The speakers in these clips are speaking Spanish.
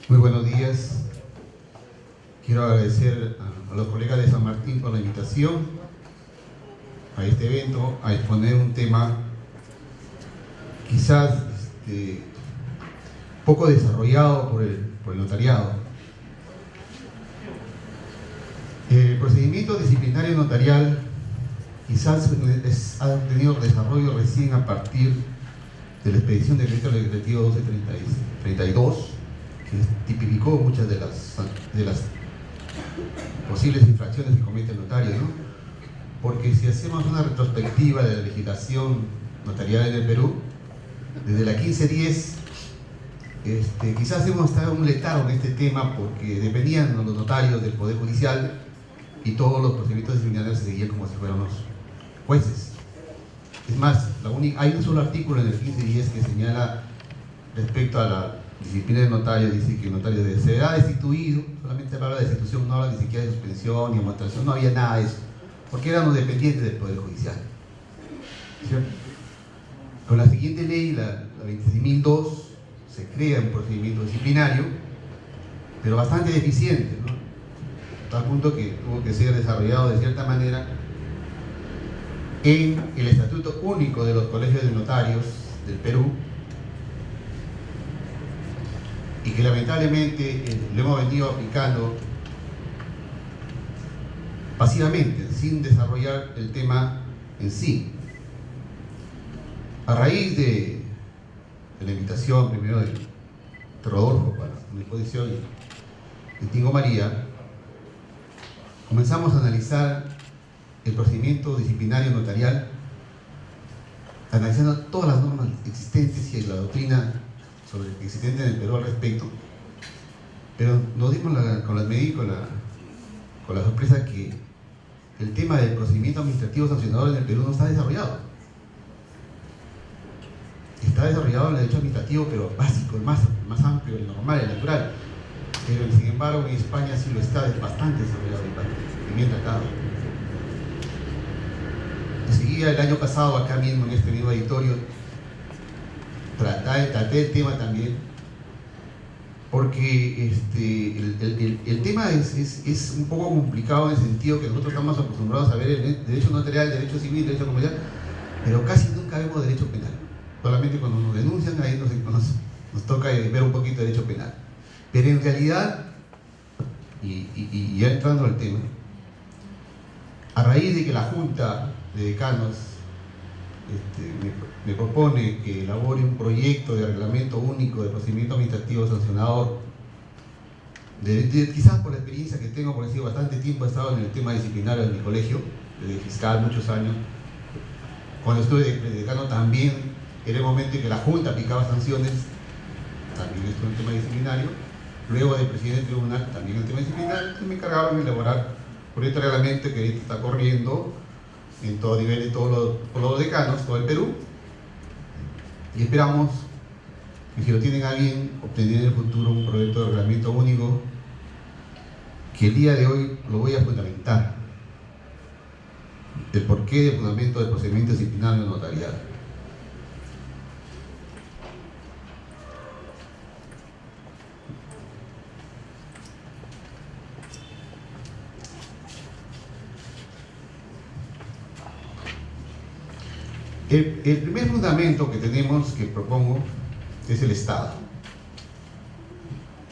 Muy buenos días. Quiero agradecer a los colegas de San Martín por la invitación a este evento, a exponer un tema quizás poco desarrollado por el notariado. El procedimiento disciplinario notarial quizás ha tenido desarrollo recién a partir de la expedición del decreto legislativo 1232, que tipificó muchas de las posibles infracciones que comete el notario, ¿no? Porque si hacemos una retrospectiva de la legislación notarial en el Perú, desde la 1510, quizás hemos estado un letargo en este tema porque dependían los notarios del Poder Judicial y todos los procedimientos disciplinarios se seguían como si fueran los jueces. Es más, hay un solo artículo en el 1510 que señala respecto a la disciplina del notario, dice que el notario será destituido, solamente habla de destitución, no habla ni siquiera de suspensión ni amonestación, no había nada de eso, porque eran los dependientes del Poder Judicial. ¿Cierto? Con la siguiente ley, la 26.002, se crea un procedimiento disciplinario, pero bastante deficiente, ¿no? A tal punto que tuvo que ser desarrollado de cierta manera en el Estatuto Único de los Colegios de Notarios del Perú, y que lamentablemente lo hemos venido aplicando pasivamente, sin desarrollar el tema en sí. A raíz de la invitación primero de Rodolfo para una exposición de Tingo María, comenzamos a analizar el procedimiento disciplinario notarial, analizando todas las normas existentes y la doctrina existente en el Perú al respecto, pero nos dimos con la sorpresa que el tema del procedimiento administrativo sancionador en el Perú no está desarrollado. Está desarrollado el derecho administrativo, pero básico, el más amplio, el normal, el natural, pero sin embargo en España sí lo está, es bastante desarrollado y bien tratado. Seguía el año pasado acá mismo en este mismo auditorio, traté el tema también, porque el tema es un poco complicado en el sentido que nosotros estamos acostumbrados a ver el derecho notarial, el derecho civil, el derecho comercial, pero casi nunca vemos derecho penal. Solamente cuando nos denuncian, ahí nos toca ver un poquito de derecho penal. Pero en realidad, y ya entrando al tema, a raíz de que la Junta de Decanos me propone que elabore un proyecto de reglamento único de procedimiento administrativo sancionador, quizás por la experiencia que tengo, porque he sido bastante tiempo, he estado en el tema disciplinario de mi colegio, de fiscal muchos años. Cuando estuve de decano también era el momento en que la Junta aplicaba sanciones, también estuve en el tema disciplinario. Luego de presidente del tribunal, también en el tema disciplinario, me encargaron de elaborar un proyecto de reglamento que ahorita está corriendo en todo nivel, de todos los decanos, todo el Perú, y esperamos que, si lo tienen a bien, obtener en el futuro un proyecto de reglamento único que el día de hoy lo voy a fundamentar, el porqué del fundamento del procedimiento disciplinario notarial. El primer fundamento que tenemos, que propongo, es el Estado.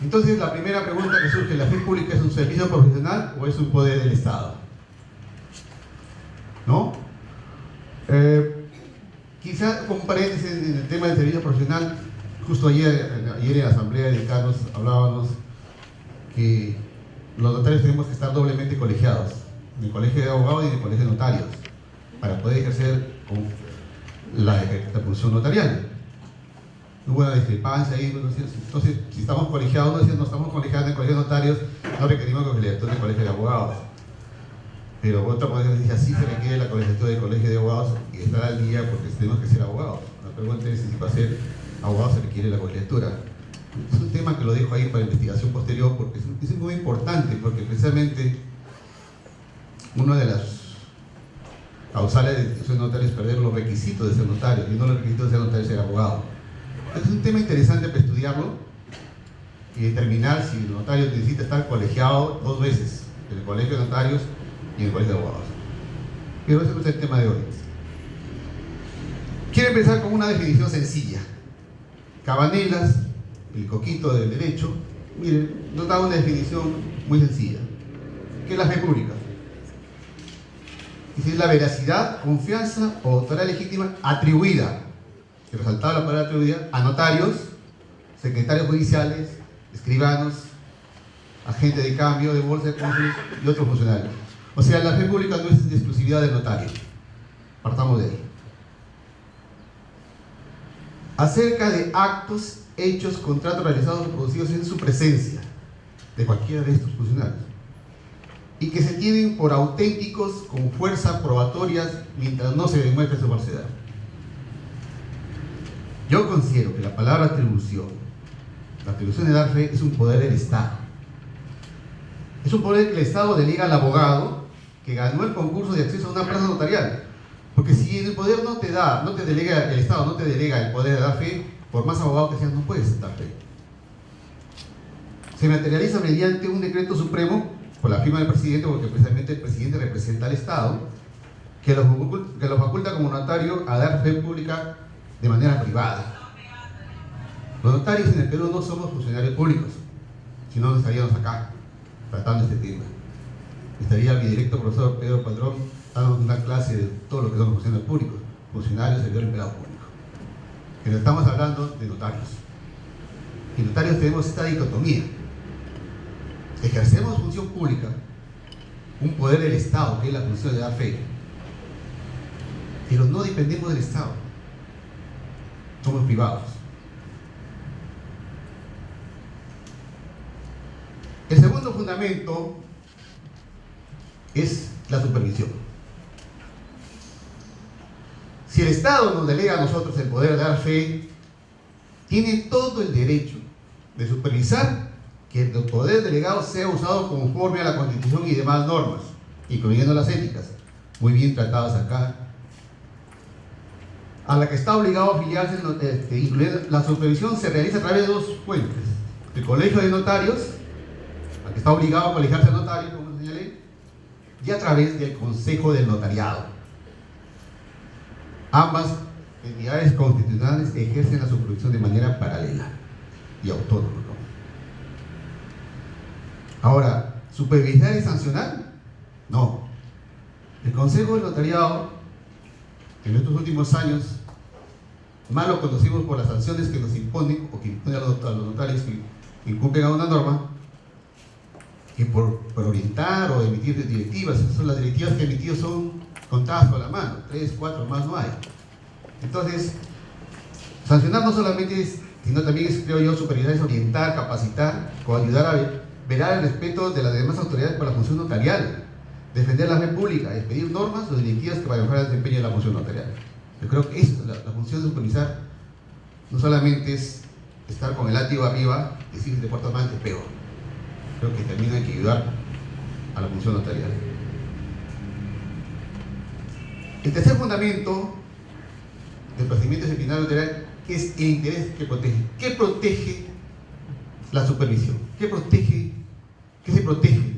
Entonces, la primera pregunta que surge: ¿la fe pública es un servicio profesional o es un poder del Estado? ¿No? Quizá como paréntesis en el tema del servicio profesional, justo ayer en la asamblea de decanos hablábamos que los notarios tenemos que estar doblemente colegiados, en el colegio de abogados y en el colegio de notarios, para poder ejercer la función notarial. No hubo una discrepancia ahí. Entonces, si estamos colegiados, no estamos colegiados en el colegio de notarios, no requerimos colegiatura en el colegio de abogados. Pero otra poder dice: así se requiere la colegiatura del colegio de abogados y estar al día porque tenemos que ser abogados. La pregunta es si para ser abogado se requiere la colegiatura. Es un tema que lo dejo ahí para investigación posterior, porque es muy importante, porque precisamente una de las causales de ser notario es perder los requisitos de ser notario, y no los requisitos de ser notario es ser abogado. Es un tema interesante para estudiarlo, y determinar si el notario necesita estar colegiado 2 veces, en el colegio de notarios y en el colegio de abogados. Pero ese no es el tema de hoy. Quiero empezar con una definición sencilla. Cabanelas, el coquito del derecho, miren, nos da una definición muy sencilla. ¿Qué es la fe pública? Es la veracidad, confianza o autoridad legítima atribuida, que resaltaba la palabra atribuida, a notarios, secretarios judiciales, escribanos, agentes de cambio, de bolsa de cónsules y otros funcionarios. O sea, la fe pública no es de exclusividad del notario. Partamos de ahí. Acerca de actos, hechos, contratos realizados o producidos en su presencia de cualquiera de estos funcionarios y que se tienen por auténticos con fuerza probatorias mientras no se demuestre su falsedad. Yo considero que la palabra atribución, la atribución de dar fe, es un poder del Estado. Es un poder que el Estado delega al abogado que ganó el concurso de acceso a una plaza notarial. Porque si el poder no te delega, el Estado no te delega el poder de dar fe, por más abogado que seas, no puedes dar fe. Se materializa mediante un decreto supremo por la firma del presidente, porque precisamente el presidente representa al Estado, que lo faculta como notario a dar fe pública de manera privada. Los notarios en el Perú no somos funcionarios públicos, si no, no estaríamos acá tratando este tema. Estaría mi directo profesor Pedro Padrón dando una clase de todo lo que son los funcionarios públicos, funcionarios, servidores, empleados públicos. Pero estamos hablando de notarios. Y notarios tenemos esta dicotomía. Ejercemos función pública, un poder del Estado, que es la función de dar fe, pero no dependemos del Estado, somos privados. El segundo fundamento es la supervisión. Si el Estado nos delega a nosotros el poder de dar fe, tiene todo el derecho de supervisar que el poder delegado sea usado conforme a la Constitución y demás normas, incluyendo las éticas, muy bien tratadas acá, a la que está obligado a afiliarse. La supervisión se realiza a través de 2 fuentes: el Colegio de Notarios, al que está obligado a colegiarse al notario, como señalé, y a través del Consejo del Notariado. Ambas entidades constitucionales ejercen la supervisión de manera paralela y autónoma, ¿no? Ahora, ¿supervisar y sancionar? No. El Consejo del Notariado, en estos últimos años, más lo conocimos por las sanciones que nos imponen, o que imponen a los notarios que incumplen a una norma, que por orientar o emitir directivas. Las directivas que he emitido son contadas con la mano, 3, 4, más no hay. Entonces, sancionar no solamente es, sino también es, creo yo, supervisar, es orientar, capacitar, o ayudar a velar el respeto de las demás autoridades por la función notarial, defender la fe pública, expedir normas o directivas que vayan a mejorar el desempeño de la función notarial. Yo creo que eso, la función de supervisar, no solamente es estar con el látigo arriba y decir de puertas más te pego. Creo que también hay que ayudar a la función notarial. El tercer fundamento del procedimiento disciplinario notarial es el interés que protege. ¿Qué protege la supervisión? ¿Qué se protege?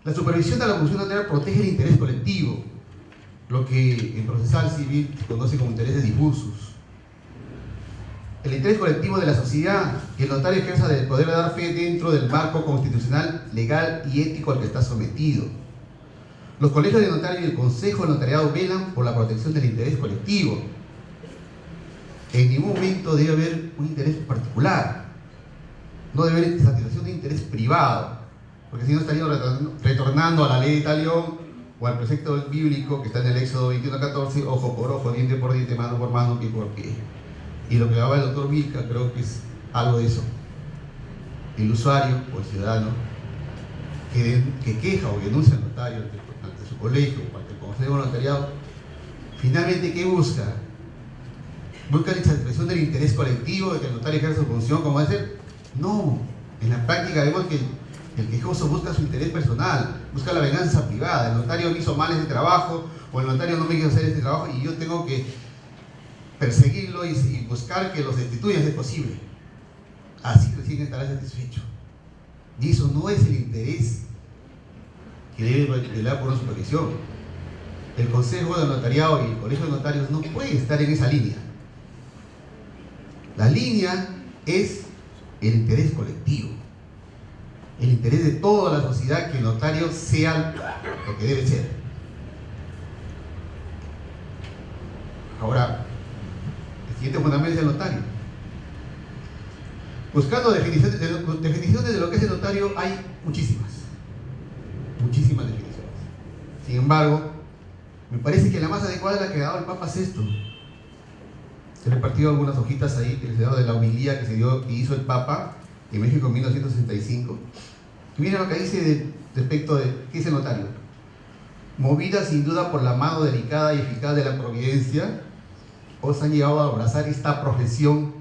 La supervisión de la función notarial protege el interés colectivo, lo que en procesal civil se conoce como intereses difusos. El interés colectivo de la sociedad, que el notario ejerza del poder de dar fe dentro del marco constitucional, legal y ético al que está sometido. Los colegios de notarios y el Consejo de Notariado velan por la protección del interés colectivo. En ningún momento debe haber un interés particular. No debe haber satisfacción de interés privado, porque si no estaríamos retornando a la ley de talión o al precepto bíblico que está en el Éxodo 21:14, ojo por ojo, diente por diente, mano por mano, pie por pie. Y lo que hablaba el doctor Vilca, creo que es algo de eso. El usuario o el ciudadano que queja o denuncia al notario ante su colegio o ante el Consejo de Notariado, finalmente, ¿qué busca? ¿Busca la satisfacción del interés colectivo de que el notario ejerza su función como debe ser? No. En la práctica vemos que el quejoso busca su interés personal, busca la venganza privada. El notario me hizo mal ese trabajo, o el notario no me quiso hacer este trabajo y yo tengo que perseguirlo y buscar que los destituyan si es posible. así recién estará satisfecho. Y eso no es el interés que debe velar por una supervisión. El Consejo de Notariado y el Colegio de Notarios no puede estar en esa línea. La línea es el interés colectivo, el interés de toda la sociedad, que el notario sea lo que debe ser. Ahora, el siguiente fundamento es el notario. Buscando definiciones de lo que es el notario, hay muchísimas definiciones. Sin embargo, me parece que la más adecuada es la que ha dado el Papa VI. Se he repartido algunas hojitas ahí que les he dado de la homilía que hizo el Papa en México en 1965. Y miren lo que dice respecto de qué es el notario. Movida sin duda por la mano delicada y eficaz de la providencia, os han llevado a abrazar esta profesión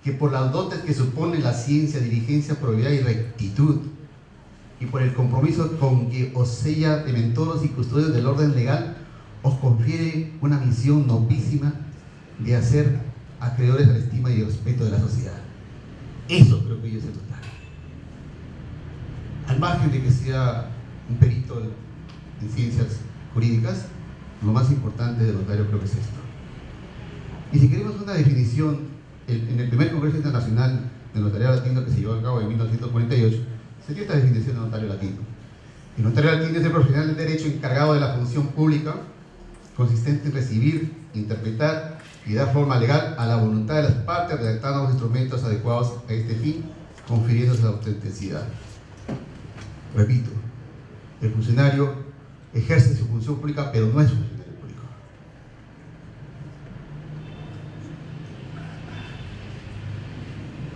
que, por las dotes que supone la ciencia, diligencia, probidad y rectitud, y por el compromiso con que os sella de mentores y custodios del orden legal, os confiere una misión noblísima de hacer acreedores a la estima y el respeto de la sociedad. Eso creo que es el notario. Al margen de que sea un perito en ciencias jurídicas, lo más importante del notario creo que es esto. Y si queremos una definición, en el primer Congreso Internacional de Notariado Latino, que se llevó a cabo en 1948, se dio esta definición de notario latino. El notario latino es el profesional del derecho encargado de la función pública, consistente en recibir, interpretar y dar forma legal a la voluntad de las partes, redactando los instrumentos adecuados a este fin, confiriéndose la autenticidad. Repito, el funcionario ejerce su función pública, pero no es funcionario público.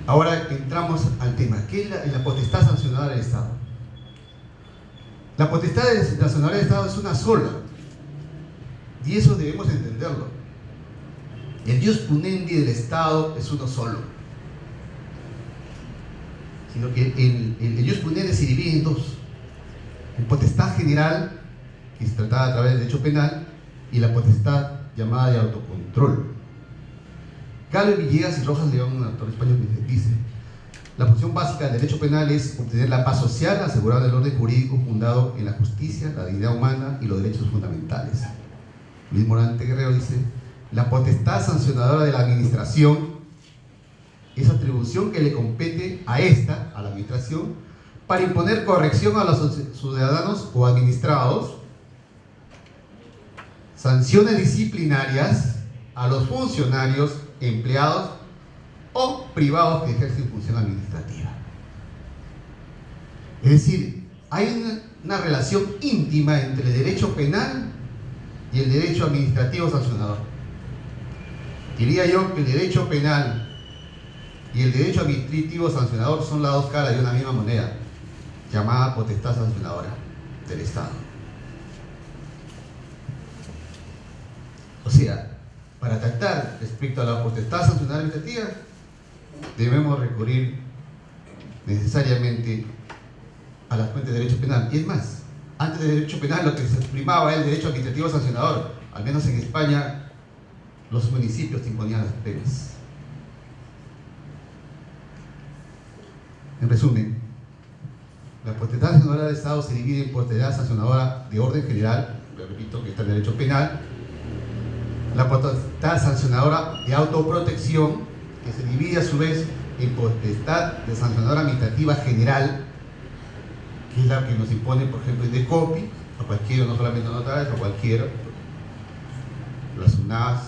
Ahora entramos al tema, ¿qué es la potestad sancionadora del Estado? La potestad sancionadora del Estado es una sola, y eso debemos entenderlo. El ius punendi del Estado es uno solo, sino que el ius punendi se divide en dos: en potestad general, que es tratada a través del derecho penal, y la potestad llamada de autocontrol. Galo Villegas y Rojas León, un autor español, dice: la función básica del derecho penal es obtener la paz social, asegurar el orden jurídico fundado en la justicia, la dignidad humana y los derechos fundamentales. Luis Morante Guerrero dice: la potestad sancionadora de la administración es atribución que le compete a esta, a la administración, para imponer corrección a los ciudadanos o administrados, sanciones disciplinarias a los funcionarios, empleados o privados que ejercen función administrativa. Es decir, hay una relación íntima entre el derecho penal y el derecho administrativo sancionador. Diría yo que el derecho penal y el derecho administrativo sancionador son las dos caras de una misma moneda, llamada potestad sancionadora del Estado. O sea, para tratar respecto a la potestad sancionadora administrativa, debemos recurrir necesariamente a las fuentes de derecho penal. Y es más, antes del derecho penal lo que se primaba era el derecho administrativo sancionador. Al menos en España, los municipios imponían las penas. En resumen, la potestad sancionadora del Estado se divide en potestad sancionadora de orden general, repito que está el derecho penal, la potestad sancionadora de autoprotección, que se divide a su vez en potestad de sancionadora administrativa general, que es la que nos impone, por ejemplo, el DECOPI, a cualquiera, no solamente a notarios, a cualquiera, las UNAS.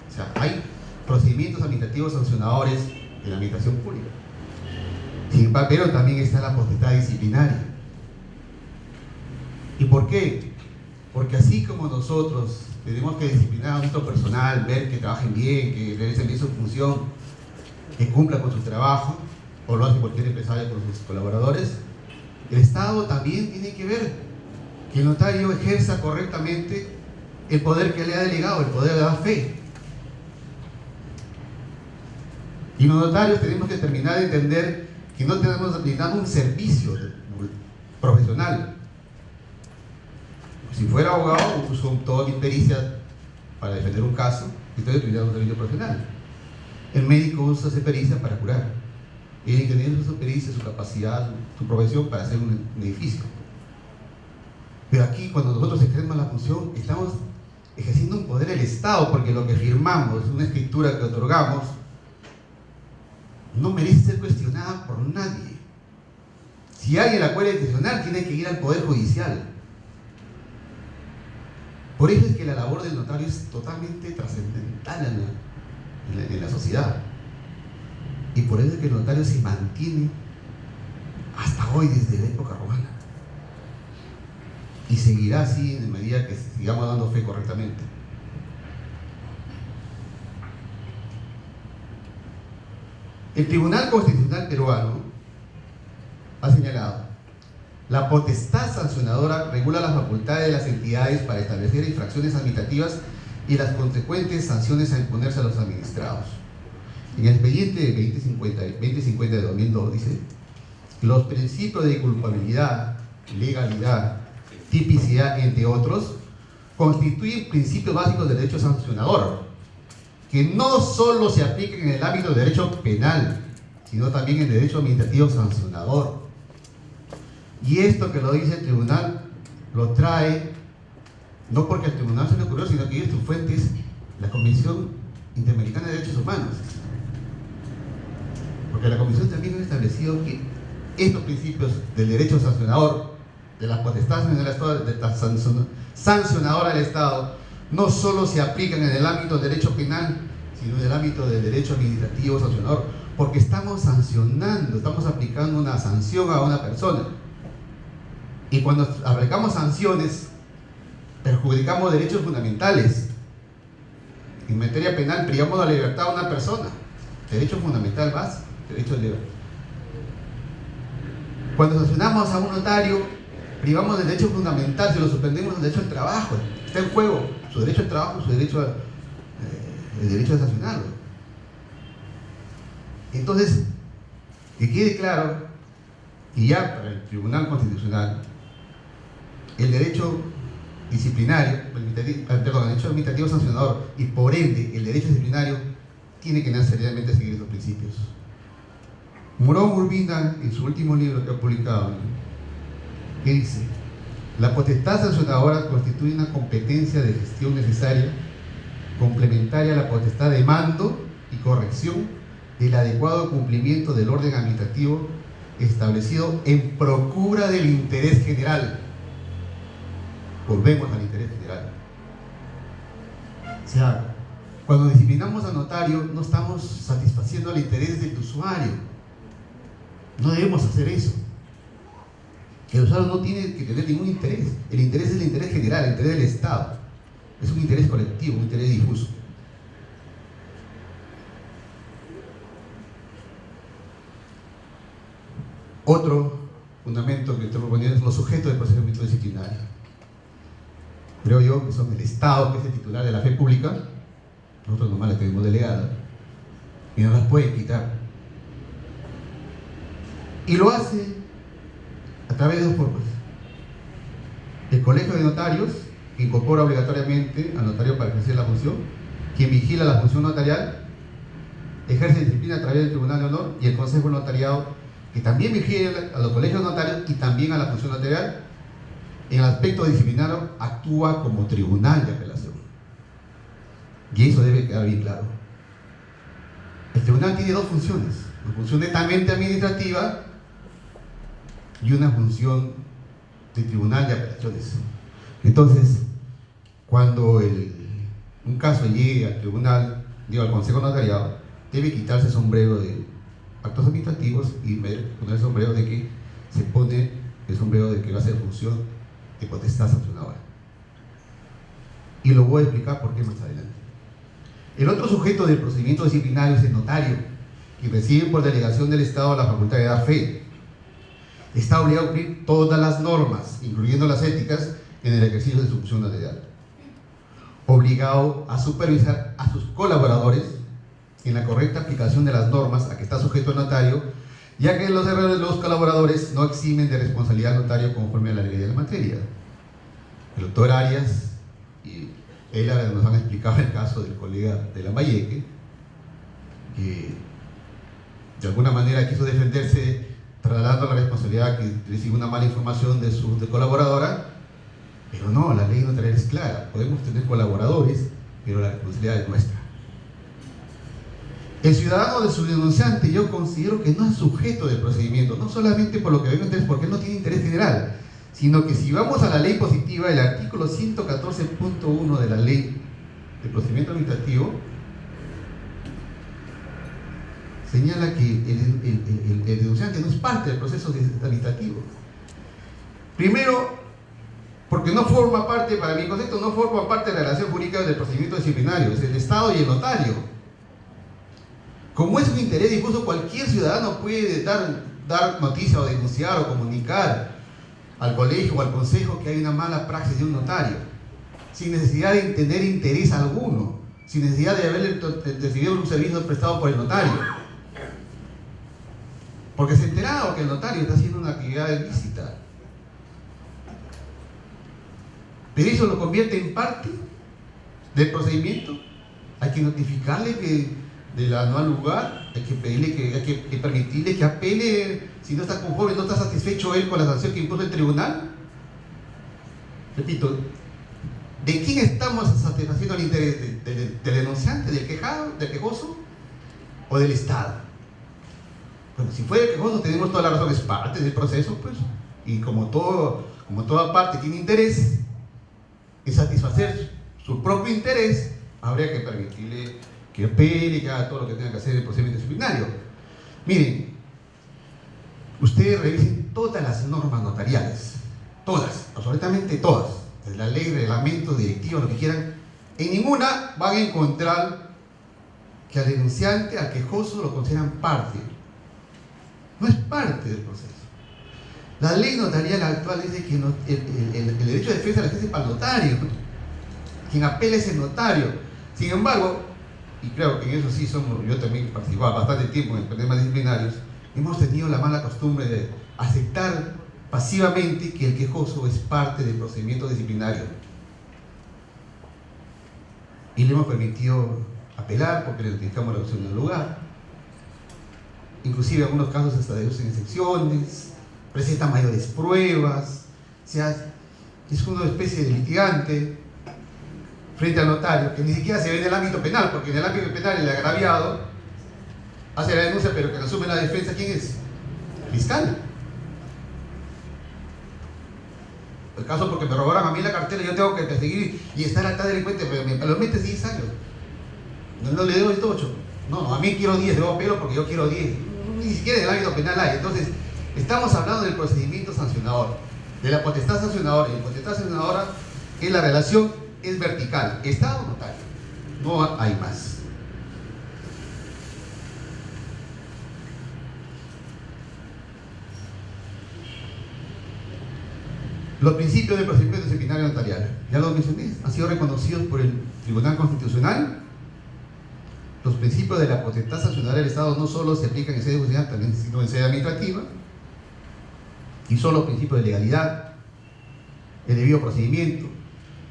O sea, hay procedimientos administrativos sancionadores en la administración pública. Sin embargo, pero también está la potestad disciplinaria. ¿Y por qué? Porque así como nosotros tenemos que disciplinar a nuestro personal, ver que trabajen bien, que realicen bien su función, que cumplan con su trabajo, o lo hace cualquier empresario con sus colaboradores, el Estado también tiene que ver que el notario ejerza correctamente el poder que le ha delegado, el poder de la fe. Y los notarios tenemos que terminar de entender que no tenemos brindando un servicio profesional. Si fuera abogado, uso toda mi pericia para defender un caso y estoy utilizando un servicio profesional. El médico usa esa pericia para curar. tiene que tener su pericia, su capacidad, su profesión para hacer un edificio. Pero aquí, cuando nosotros ejercemos la función, estamos ejerciendo un poder del Estado, porque lo que firmamos, una escritura que otorgamos, no merece ser cuestionada por nadie. Si alguien la puede cuestionar, tiene que ir al Poder Judicial. Por eso es que la labor del notario es totalmente trascendental en la sociedad. Y por eso es que el notario se mantiene hasta hoy, desde la época romana. Y seguirá así en medida que sigamos dando fe correctamente. El Tribunal Constitucional Peruano ha señalado: la potestad sancionadora regula las facultades de las entidades para establecer infracciones administrativas y las consecuentes sanciones a imponerse a los administrados. En el expediente 2050 de 2002 dice: los principios de culpabilidad, legalidad, tipicidad, entre otros, constituyen principios básicos del derecho sancionador, que no solo se aplican en el ámbito del derecho penal, sino también en el derecho administrativo sancionador. Y esto que lo dice el tribunal lo trae no porque al tribunal se le ocurrió, sino que su fuente es la Convención Interamericana de Derechos Humanos. Porque la Comisión también ha establecido que estos principios del derecho sancionador, de las potestades del Estado, de la sancionadora del Estado, no solo se aplican en el ámbito del derecho penal, sino en el ámbito del derecho administrativo sancionador, porque estamos sancionando, estamos aplicando una sanción a una persona. Y cuando aplicamos sanciones, perjudicamos derechos fundamentales. En materia penal, privamos la libertad a una persona, derecho fundamental básico, derecho de libertad. Cuando sancionamos a un notario, privamos del derecho fundamental, si lo suspendemos del derecho al trabajo. Está en juego su derecho al trabajo, su derecho el derecho a sancionarlo. Entonces, que quede claro, y ya para el Tribunal Constitucional, el derecho disciplinario, el derecho administrativo sancionador y por ende el derecho disciplinario tiene que necesariamente seguir esos principios. Morón Urbina, en su último libro que ha publicado, ¿qué dice? La potestad sancionadora constituye una competencia de gestión necesaria, complementaria a la potestad de mando y corrección del adecuado cumplimiento del orden administrativo establecido en procura del interés general. Volvemos al interés general. O sea, cuando disciplinamos al notario, no estamos satisfaciendo el interés del usuario. No debemos hacer eso. El usuario no tiene que tener ningún interés. El interés es el interés general, el interés del Estado. Es un interés colectivo, un interés difuso. Otro fundamento que estoy proponiendo es los sujetos del procedimiento disciplinario. Creo yo que son el Estado, que es el titular de la fe pública. Nosotros nomás la tenemos delegada y no las puede quitar. Y lo hace a través de dos formas. El Colegio de Notarios, que incorpora obligatoriamente al notario para ejercer la función, quien vigila la función notarial, ejerce disciplina a través del Tribunal de Honor, y el Consejo de Notariado, que también vigila a los colegios notarios y también a la función notarial. En el aspecto disciplinario actúa como tribunal de apelación. Y eso debe quedar bien claro. El tribunal tiene dos funciones: una función netamente administrativa y una función de tribunal de apelaciones. Entonces, cuando un caso llegue al tribunal, al Consejo Notariado, debe quitarse el sombrero de actos administrativos y poner el sombrero de que se pone el sombrero de que va a ser función de potestad sancionadora. Y lo voy a explicar por qué más adelante. El otro sujeto del procedimiento disciplinario es el notario, que recibe por delegación del Estado la facultad de dar fe. Está obligado a cumplir todas las normas, incluyendo las éticas, en el ejercicio de su función notarial. Obligado a supervisar a sus colaboradores en la correcta aplicación de las normas a que está sujeto el notario, ya que los errores de los colaboradores no eximen de responsabilidad al notario conforme a la ley de la materia. El doctor Arias y él nos han explicado el caso del colega de Lambayeque, que de alguna manera quiso defenderse trasladando la responsabilidad que recibió una mala información de su colaboradora, pero no, la ley notarial es clara, podemos tener colaboradores, pero la responsabilidad es nuestra. El ciudadano de su denunciante yo considero que no es sujeto del procedimiento, no solamente por lo que venga interés, porque él no tiene interés general, sino que si vamos a la ley positiva, el artículo 114.1 de la ley de procedimiento administrativo señala que el denunciante no es parte del proceso administrativo. Primero, porque no forma parte, para mi concepto, no forma parte de la relación jurídica del procedimiento disciplinario, es el Estado y el notario. Como es un interés difuso, cualquier ciudadano puede dar noticia o denunciar o comunicar al colegio o al consejo que hay una mala praxis de un notario, sin necesidad de tener interés alguno, sin necesidad de haber recibido un servicio prestado por el notario. Porque se ha enterado que el notario está haciendo una actividad ilícita. Pero eso lo convierte en parte del procedimiento. Hay que notificarle que del anual lugar, hay que pedirle hay que permitirle que apele si no está conforme, no está satisfecho él con la sanción que impuso el tribunal. Repito, ¿de quién estamos satisfaciendo el interés? ¿Del denunciante, del quejado, del quejoso o del Estado? Bueno, si fuera el quejoso tenemos toda la razón, es parte del proceso, pues, y como toda parte tiene interés en satisfacer su propio interés, habría que permitirle que apele, que haga todo lo que tenga que hacer el procedimiento disciplinario. Miren, ustedes revisen todas las normas notariales, todas, absolutamente todas, desde la ley, reglamentos, directivas, lo que quieran, en ninguna van a encontrar que al denunciante, al quejoso, lo consideran parte. No es parte del proceso. La ley notarial actual dice que el derecho de defensa la ejerce para el notario. Quien apela es el notario. Sin embargo, y creo que en eso sí yo también participaba bastante tiempo en problemas disciplinarios, hemos tenido la mala costumbre de aceptar pasivamente que el quejoso es parte del procedimiento disciplinario. Y le hemos permitido apelar porque le notificamos la opción del lugar. Inclusive en algunos casos hasta deducen excepciones, presentan mayores pruebas, o sea, es una especie de litigante frente al notario, que ni siquiera se ve en el ámbito penal, porque en el ámbito penal el agraviado hace la denuncia, pero que asume la defensa, ¿quién es? El fiscal. El caso porque me robaron a mí la cartera, yo tengo que perseguir y estar al tal delincuente, pero me lo metes 10 años. No le debo esto 8. No, a mí quiero 10, debo pelo porque yo quiero 10. Ni siquiera en el ámbito penal hay. Entonces, estamos hablando del procedimiento sancionador, de la potestad sancionadora. Y la potestad sancionadora es la relación, es vertical, Estado notario, no hay más. Los principios del procedimiento disciplinario notarial, ya lo mencioné, han sido reconocidos por el Tribunal Constitucional. Los principios de la potestad sancionadora del Estado no solo se aplican en sede judicial, también sino en sede administrativa, y son los principios de legalidad, el debido procedimiento,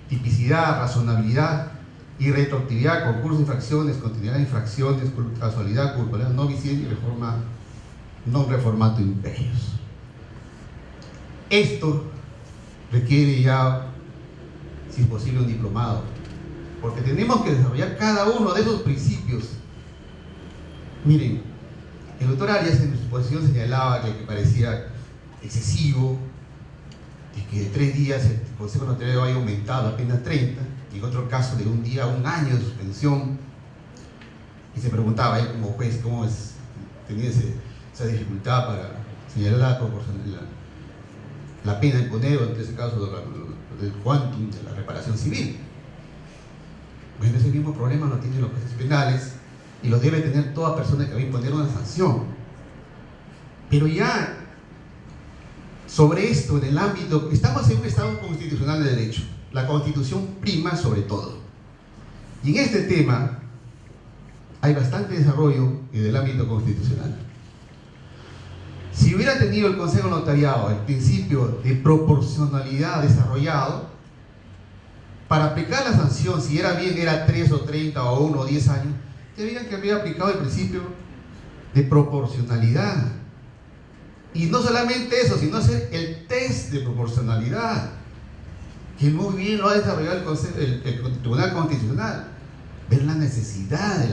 tipicidad, razonabilidad, irretroactividad, concurso de infracciones, continuidad de infracciones, casualidad, culpabilidad, no viciente y reforma, non reformato imperios. Esto requiere ya, si es posible, un diplomado, porque tenemos que desarrollar cada uno de esos principios. Miren, el doctor Arias en su exposición señalaba que parecía excesivo, y que de 3 días el Consejo Notarial haya aumentado apenas 30, y en otro caso de 1 día a 1 año de suspensión, y se preguntaba él como juez cómo tenía esa dificultad para señalar la pena imponer, o en ese caso del quantum de la reparación civil. Bueno, ese mismo problema lo tienen los jueces penales y lo debe tener toda persona que va a imponer una sanción. Pero ya sobre esto, en el ámbito, estamos en un Estado constitucional de derecho. La Constitución prima sobre todo. Y en este tema hay bastante desarrollo en el ámbito constitucional. Si hubiera tenido el Consejo Notariado el principio de proporcionalidad desarrollado, para aplicar la sanción, si era 3 o 30 o 1 o 10 años, te dirían que había aplicado el principio de proporcionalidad. Y no solamente eso, sino hacer el test de proporcionalidad, que muy bien lo ha desarrollado el Tribunal Constitucional. Ver la necesidad,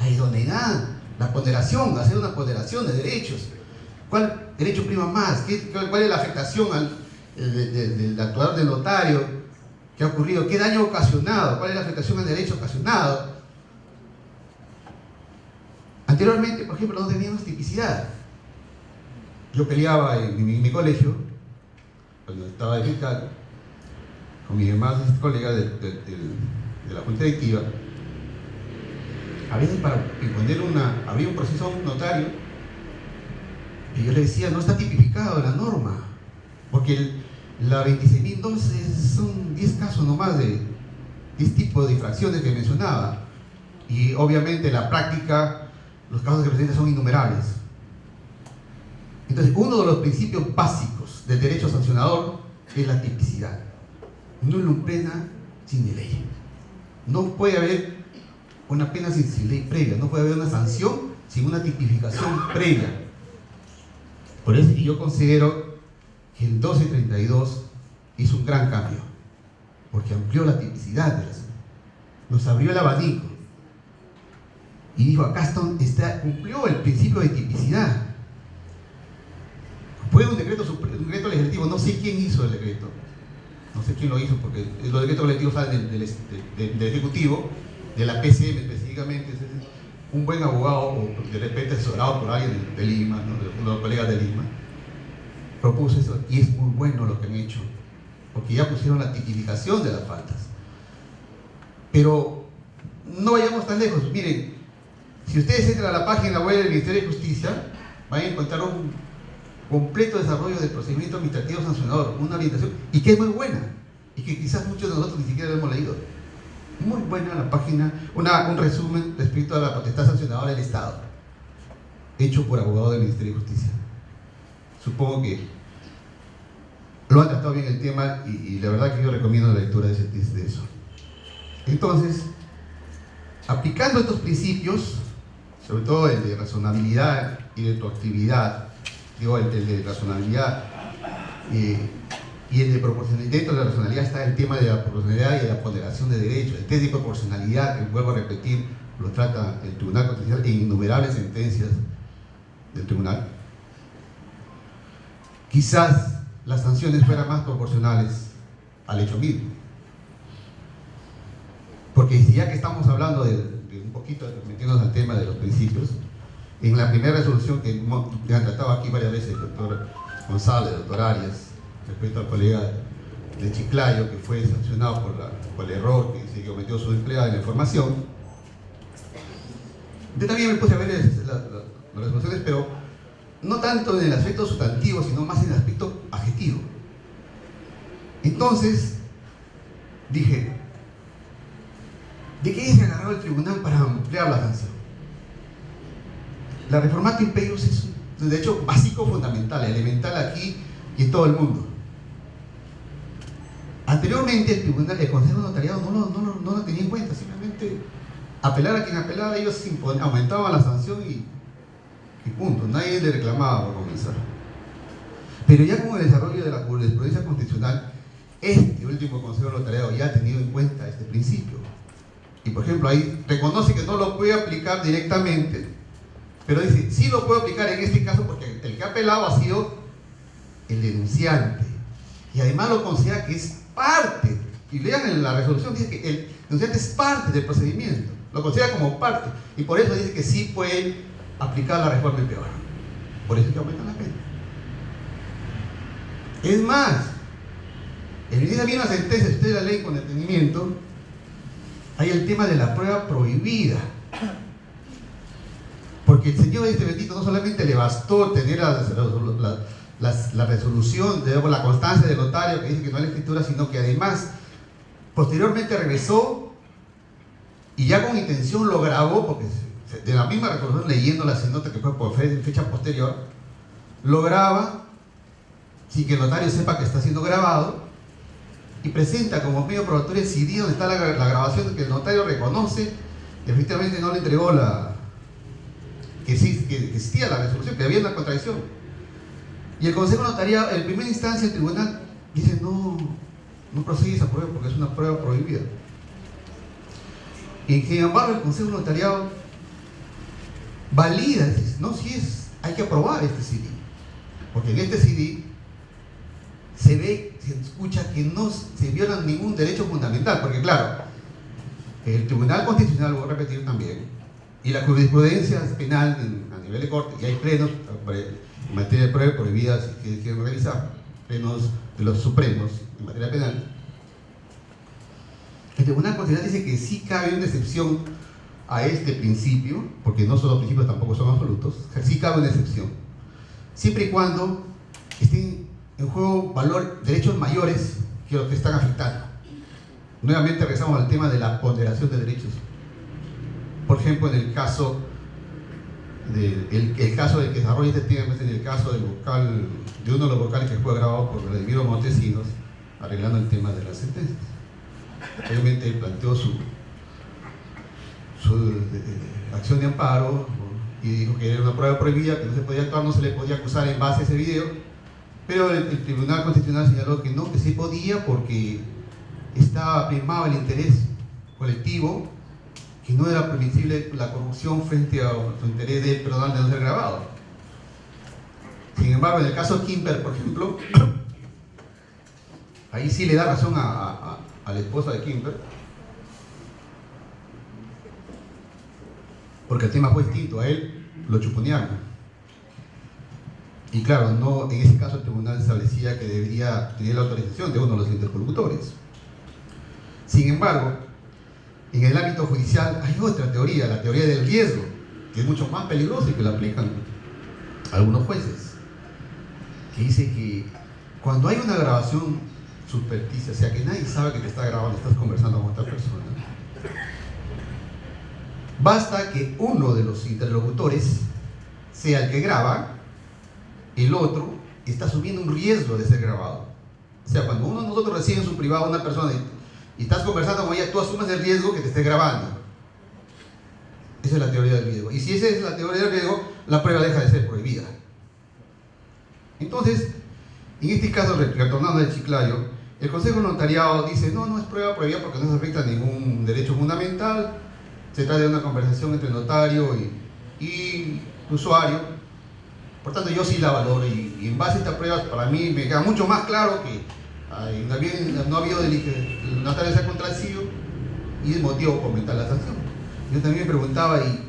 la idoneidad, la ponderación, hacer una ponderación de derechos. ¿Cuál derecho prima más? ¿Cuál es la afectación del actuar del notario? ¿Qué ha ocurrido? ¿Qué daño ocasionado? ¿Cuál es la afectación al derecho ocasionado? Anteriormente, por ejemplo, no teníamos tipicidad. Yo peleaba en mi colegio, cuando estaba de fiscal, con mis demás colegas de la Junta Directiva. A veces para imponer había un proceso a un notario, y yo le decía, no está tipificado la norma, porque la 26.002 son 10 casos nomás de 10 tipos de infracciones que mencionaba, y obviamente en la práctica los casos que presentan son innumerables. Entonces, uno de los principios básicos del derecho sancionador es la tipicidad. No lo pena sin ley. No puede haber una pena sin ley previa, no puede haber una sanción sin una tipificación previa. Por eso yo considero que el 1232 hizo un gran cambio, porque amplió la tipicidad de las, nos abrió el abanico y dijo, acá cumplió el principio de tipicidad. Fue un decreto legislativo, no sé quién hizo el decreto, no sé quién lo hizo, porque los decretos legislativos salen del Ejecutivo, de la PCM específicamente. Un buen abogado, o de repente asesorado por alguien de Lima, ¿no? De uno de los colegas de Lima, propuso eso, y es muy bueno lo que han hecho, porque ya pusieron la tipificación de las faltas. Pero no vayamos tan lejos. Miren, si ustedes entran a la página web del Ministerio de Justicia, van a encontrar un completo desarrollo del procedimiento administrativo sancionador, una orientación, y que es muy buena, y que quizás muchos de nosotros ni siquiera lo hemos leído. Muy buena la página, un resumen respecto a la potestad sancionadora del Estado, hecho por abogados del Ministerio de Justicia. Supongo que lo han tratado bien el tema, y la verdad que yo recomiendo la lectura de eso. Entonces, aplicando estos principios, sobre todo el de razonabilidad y de retroactividad, el de razonabilidad y el de proporcionalidad. Dentro de la racionalidad está el tema de la proporcionalidad y de la ponderación de derechos. El test de proporcionalidad, que vuelvo a repetir, lo trata el Tribunal Constitucional en innumerables sentencias del Tribunal. Quizás las sanciones fueran más proporcionales al hecho mismo. Porque si ya que estamos hablando de un poquito, metiéndonos al tema de los principios, en la primera resolución que han tratado aquí varias veces el doctor González, el doctor Arias, respecto al colega de Chiclayo, que fue sancionado por el error que se cometió su empleada en la información. Yo también me puse a ver las resoluciones, pero no tanto en el aspecto sustantivo, sino más en el aspecto adjetivo. Entonces, dije, ¿de qué se agarró el tribunal para ampliar la sanción? La reformatio imperius es un derecho básico, fundamental, elemental aquí y en todo el mundo. Anteriormente el tribunal, el Consejo Notariado no lo tenía en cuenta, simplemente apelar a quien apelaba, ellos aumentaban la sanción y punto, nadie le reclamaba por comenzar. Pero ya con el desarrollo de la jurisprudencia constitucional, este último Consejo Notariado ya ha tenido en cuenta este principio. Y por ejemplo, ahí reconoce que no lo puede aplicar directamente, pero dice, sí lo puedo aplicar en este caso porque el que ha apelado ha sido el denunciante. Y además lo considera que es parte. Y lean en la resolución, dice que el denunciante es parte del procedimiento. Lo considera como parte. Y por eso dice que sí puede aplicar la reforma empeora. Por eso es que aumenta la pena. Es más, en esa misma sentencia, si ustedes la leen con detenimiento, hay el tema de la prueba prohibida. Porque el señor este bendito no solamente le bastó tener la resolución, la constancia del notario que dice que no hay escritura, sino que además posteriormente regresó y ya con intención lo grabó, porque de la misma resolución, leyéndola, se nota que fue por fecha posterior, lo graba sin que el notario sepa que está siendo grabado y presenta como medio probatorio el CD donde está la grabación que el notario reconoce que efectivamente no le entregó que existía la resolución, que había una contradicción. Y el Consejo Notarial, en primera instancia, el tribunal dice: no procede esa prueba porque es una prueba prohibida. Y sin embargo, el Consejo Notarial valida, dice: no, hay que aprobar este CD, porque en este CD se escucha que no se viola ningún derecho fundamental, porque claro, el Tribunal Constitucional, voy a repetir también, y la jurisprudencia penal a nivel de corte, y hay plenos en materia de pruebas prohibidas que quieren revisar, plenos de los supremos en materia penal. El Tribunal Constitucional dice que sí cabe una excepción a este principio, porque no son los principios, tampoco son absolutos, sí cabe una excepción, siempre y cuando estén en juego derechos mayores que los que están afectando. Nuevamente regresamos al tema de la ponderación de derechos. Por ejemplo, en el caso el caso de que desarrolla este tema es en el caso del vocal, de uno de los vocales que fue grabado por Vladimiro Montesinos, arreglando el tema de las sentencias. Obviamente él planteó su acción de amparo y dijo que era una prueba prohibida, que no se podía actuar, no se le podía acusar en base a ese video, pero el Tribunal Constitucional señaló que no, que sí podía, porque primaba el interés colectivo, que no era permisible la corrupción frente a su interés de no ser grabado. Sin embargo, en el caso Kimber, por ejemplo, ahí sí le da razón a la esposa de Kimber, porque el tema fue distinto. A él lo chuponearon, y claro, no, en ese caso el tribunal establecía que debería tener la autorización de uno de los interlocutores. Sin embargo, en el ámbito judicial hay otra teoría, la teoría del riesgo, que es mucho más peligrosa y que la aplican algunos jueces, que dice que cuando hay una grabación subrepticia, o sea que nadie sabe que te está grabando, estás conversando con otra persona, basta que uno de los interlocutores sea el que graba, el otro está asumiendo un riesgo de ser grabado. O sea, cuando uno de nosotros recibe en su privado a una persona y estás conversando con ella, tú asumes el riesgo que te esté grabando. Esa es la teoría del riesgo. Y si esa es la teoría del riesgo, la prueba deja de ser prohibida. Entonces, en este caso, retornando al Chiclayo, el Consejo Notariado dice: no es prueba prohibida porque no se afecta a ningún derecho fundamental, se trata de una conversación entre el notario y usuario, por tanto yo sí la valoro, y en base a estas pruebas para mí me queda mucho más claro que no ha habido el notario se ha contradecido y es motivo para aumentar la sanción. Yo también me preguntaba: ¿y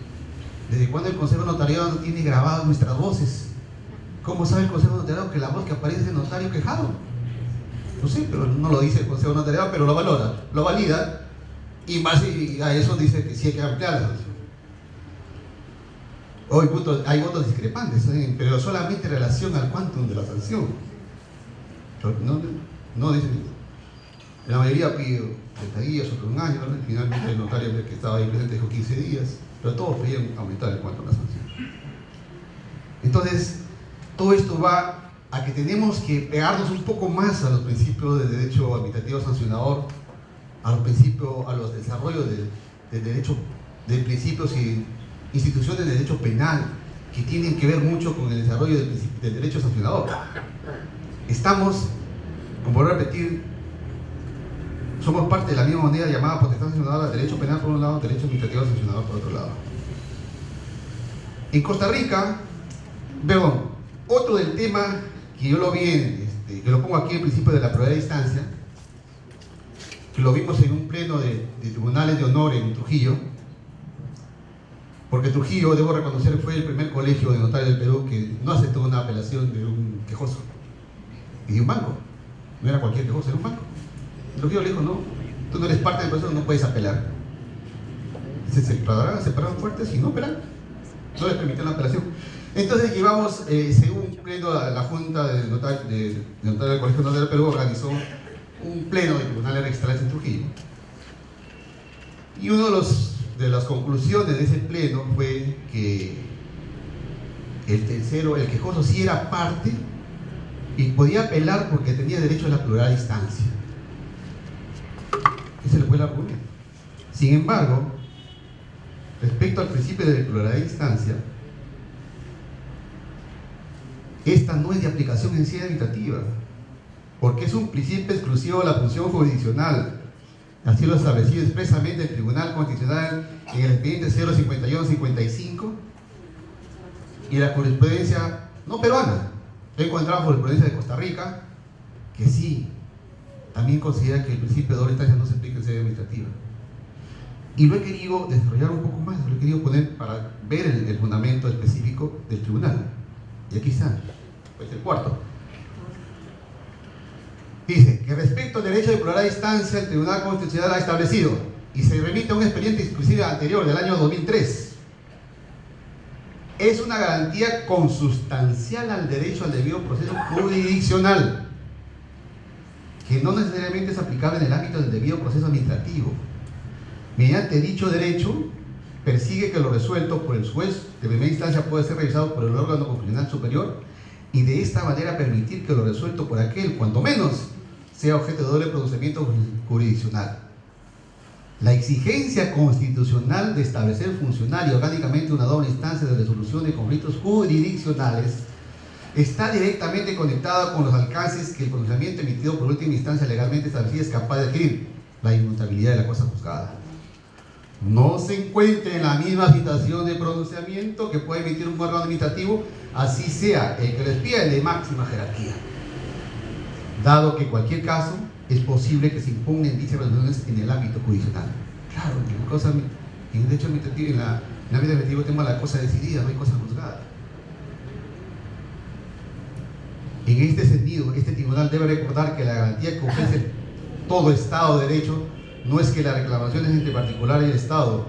desde cuándo el Consejo Notariado no tiene grabadas nuestras voces? ¿Cómo sabe el Consejo Notariado que la voz que aparece es el notario quejado? No sé, pero no lo dice el Consejo Notariado, pero lo valora, lo valida, y en base a eso dice que sí hay que ampliar la sanción. Hoy hay votos discrepantes, pero solamente en relación al quantum de la sanción. No dicen, la mayoría pide 30 días, otro un año, ¿no? Finalmente el notario que estaba ahí presente dijo 15 días, pero todos pedían aumentar el quantum de la sanción. Entonces, todo esto va a que tenemos que pegarnos un poco más a los principios del derecho administrativo sancionador, a los desarrollos del derecho, de principios y instituciones de derecho penal, que tienen que ver mucho con el desarrollo del derecho sancionador. Estamos, como voy a repetir, somos parte de la misma moneda llamada potestad sancionadora, derecho penal por un lado, derecho administrativo sancionador por otro lado. En Costa Rica, otro del tema que yo lo vi, que lo pongo aquí al principio de la primera instancia, que lo vimos en un pleno de tribunales de honor en Trujillo, porque Trujillo, debo reconocer, fue el primer colegio de notarios del Perú que no aceptó una apelación de un quejoso y de un banco. No era cualquier quejoso, era un banco. Trujillo le dijo: no, tú no eres parte del proceso, no puedes apelar. Se separaron fuertes y no apelaron, no les permitieron la apelación. Entonces llevamos, según pleno, la Junta de Notarios del Colegio Notario del Perú organizó un pleno de tribunales registrales en Trujillo. Y uno de las conclusiones de ese pleno fue que el quejoso sí era parte y podía apelar porque tenía derecho a la plural instancia. Ese fue el argumento. Sin embargo, respecto al principio de plural instancia, esta no es de aplicación en sí administrativa, porque es un principio exclusivo de la función jurisdiccional. Así lo establecido expresamente el Tribunal Constitucional en el expediente 051-55 y la jurisprudencia no peruana. He encontrado jurisprudencia de Costa Rica que sí, también considera que el principio de doble instancia no se aplica en sede administrativa. Y lo he querido desarrollar un poco más, lo he querido poner para ver el fundamento específico del tribunal. Y aquí está, pues el cuarto. Dice que respecto al derecho de plural instancia, el Tribunal Constitucional ha establecido, y se remite a un expediente exclusivo anterior del año 2003, es una garantía consustancial al derecho al debido proceso jurisdiccional, que no necesariamente es aplicable en el ámbito del debido proceso administrativo. Mediante dicho derecho, persigue que lo resuelto por el juez de primera instancia pueda ser revisado por el órgano constitucional superior y de esta manera permitir que lo resuelto por aquel, cuanto menos, sea objeto de doble pronunciamiento jurisdiccional. La exigencia constitucional de establecer funcional y orgánicamente una doble instancia de resolución de conflictos jurisdiccionales está directamente conectada con los alcances que el pronunciamiento emitido por última instancia legalmente establecida es capaz de adquirir: la inmutabilidad de la cosa juzgada. No se encuentra en la misma situación de pronunciamiento que puede emitir un órgano administrativo, así sea el que les pida de máxima jerarquía, dado que en cualquier caso es posible que se impugnen dichas resoluciones en el ámbito jurisdiccional. Claro, en el derecho administrativo, en el ámbito administrativo tenemos la cosa decidida, no hay cosa juzgada. En este sentido, este tribunal debe recordar que la garantía que ofrece todo Estado de Derecho no es que las reclamaciones entre particular y el Estado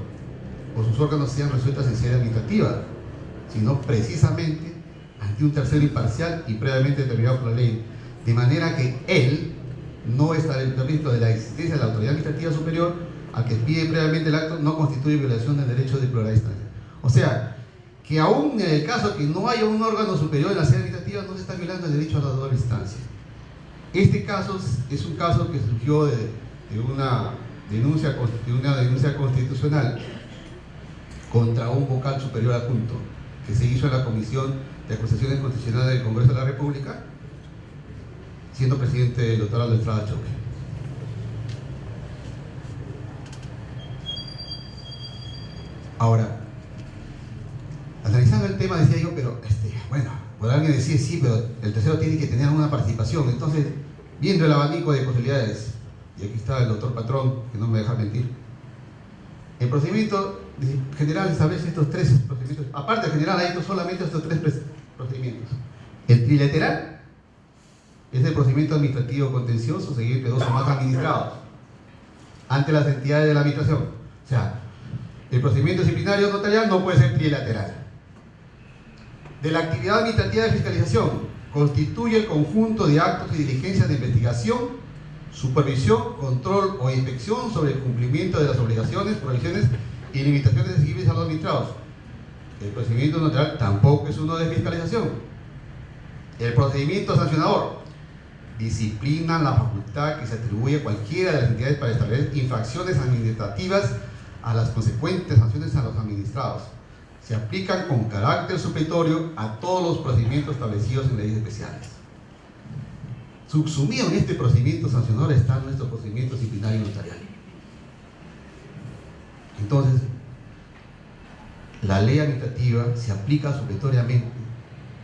o sus órganos sean resueltas en sede administrativa, sino precisamente ante un tercero imparcial y previamente determinado por la ley, de manera que él no está dentro de la existencia de la autoridad administrativa superior al que pide previamente el acto no constituye violación del derecho de plural instancia. O sea, que aún en el caso que no haya un órgano superior en la sede administrativa no se está violando el derecho a la doble instancia. Este caso es un caso que surgió de una denuncia constitucional contra un vocal superior adjunto que se hizo en la Comisión de Acusaciones Constitucionales del Congreso de la República, siendo presidente el doctor Aldo Estrada Choque. Ahora, analizando el tema decía yo, pero bueno, por alguien decir sí, pero el tercero tiene que tener alguna participación. Entonces, viendo el abanico de posibilidades, y aquí está el doctor Patrón, que no me deja mentir, el procedimiento general establece estos tres procedimientos. Aparte del general, hay solamente estos tres procedimientos. El trilateral es el procedimiento administrativo contencioso seguido entre dos o más administrados ante las entidades de la administración. O sea, el procedimiento disciplinario notarial no puede ser trilateral. De la actividad administrativa de fiscalización constituye el conjunto de actos y diligencias de investigación, supervisión, control o inspección sobre el cumplimiento de las obligaciones, prohibiciones y limitaciones exigibles a los administrados. El procedimiento notarial tampoco es uno de fiscalización. El procedimiento sancionador disciplina la facultad que se atribuye a cualquiera de las entidades para establecer infracciones administrativas a las consecuentes sanciones a los administrados. Se aplican con carácter supletorio a todos los procedimientos establecidos en leyes especiales. Subsumido en este procedimiento sancionador está nuestro procedimiento disciplinario notarial. Entonces, la ley administrativa se aplica supletoriamente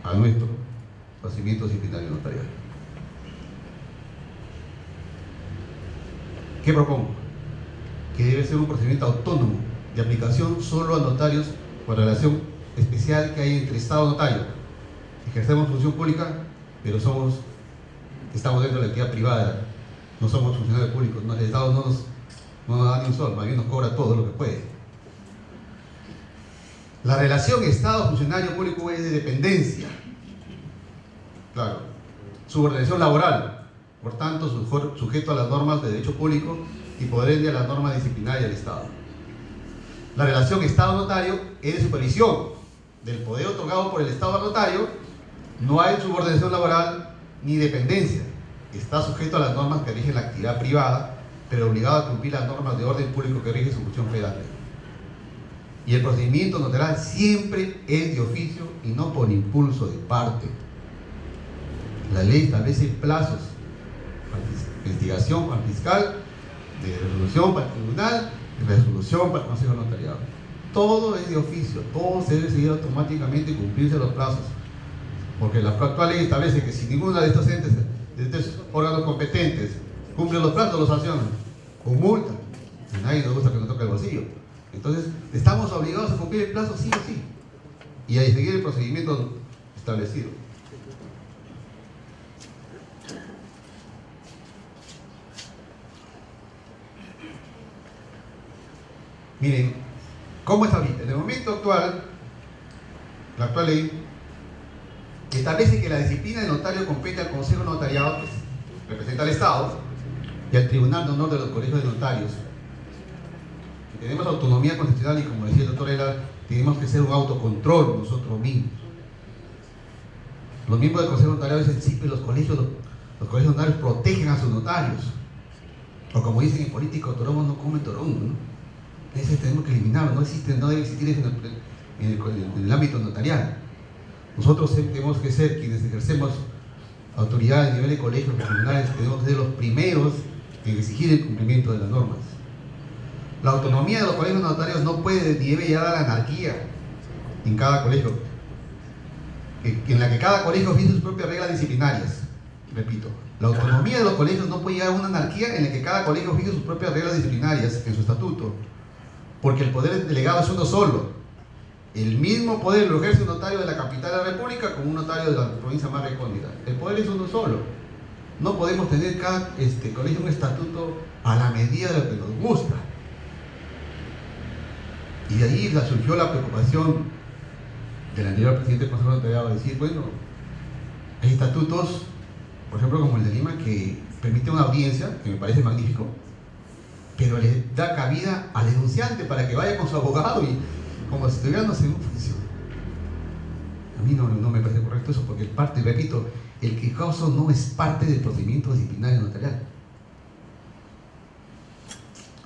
a nuestro procedimiento disciplinario notarial. ¿Qué propongo? Que debe ser un procedimiento autónomo de aplicación solo a notarios por relación especial que hay entre Estado y notario. Ejercemos función pública, pero estamos dentro de la actividad privada, no somos funcionarios públicos, el Estado no nos da ni un sol, más bien nos cobra todo lo que puede. La relación Estado-funcionario público es de dependencia, claro, subordinación laboral, por tanto sujeto a las normas de derecho público y por ende a las normas disciplinarias del Estado. La relación Estado-notario es de supervisión del poder otorgado por el Estado al notario, no hay subordinación laboral ni dependencia, está sujeto a las normas que rigen la actividad privada, pero obligado a cumplir las normas de orden público que rigen su función federal. Y el procedimiento notarial siempre es de oficio y no por impulso de parte. La ley establece plazos para investigación para el fiscal, de resolución para el tribunal, de resolución para el consejo de notariado. Todo es de oficio, todo se debe seguir automáticamente y cumplirse los plazos. Porque la actual ley establece que si ninguno de estos entes, de estos órganos competentes, cumple los plazos, los sancionan con multa. A nadie nos gusta que nos toque el bolsillo. Entonces, estamos obligados a cumplir el plazo sí o sí. Y a seguir el procedimiento establecido. Miren, ¿cómo está ahorita? En el momento actual, la actual ley establece que la disciplina de notario compete al Consejo Notariado, que representa al Estado, y al Tribunal de Honor de los Colegios de Notarios. Que tenemos autonomía constitucional y, como decía el doctor Ela, tenemos que hacer un autocontrol nosotros mismos. Los miembros del Consejo Notariado dicen, sí, pero los colegios notarios protegen a sus notarios. O como dicen en política, torongo no come torongo, ¿no? Ese tenemos que eliminarlo, no debe existir eso en el ámbito notarial. Nosotros tenemos que ser quienes ejercemos autoridad a nivel de colegios, de tribunales, tenemos que ser los primeros en exigir el cumplimiento de las normas. La autonomía de los colegios notarios no puede ni debe llegar a la anarquía en cada colegio, en la que cada colegio fije sus propias reglas disciplinarias. Repito, la autonomía de los colegios no puede llegar a una anarquía en la que cada colegio fije sus propias reglas disciplinarias en su estatuto, porque el poder delegado es uno solo. El mismo poder lo ejerce un notario de la capital de la República como un notario de la provincia más recóndita. El poder es uno solo. No podemos tener cada colegio un estatuto a la medida de lo que nos gusta. Y de ahí surgió la preocupación del anterior presidente del Consejo Notariado de decir, bueno, hay estatutos, por ejemplo como el de Lima, que permite una audiencia, que me parece magnífico, pero le da cabida al denunciante para que vaya con su abogado y como si estuviéramos en un juicio. A mí no me parece correcto eso, porque repito, el que causa no es parte del procedimiento disciplinario notarial.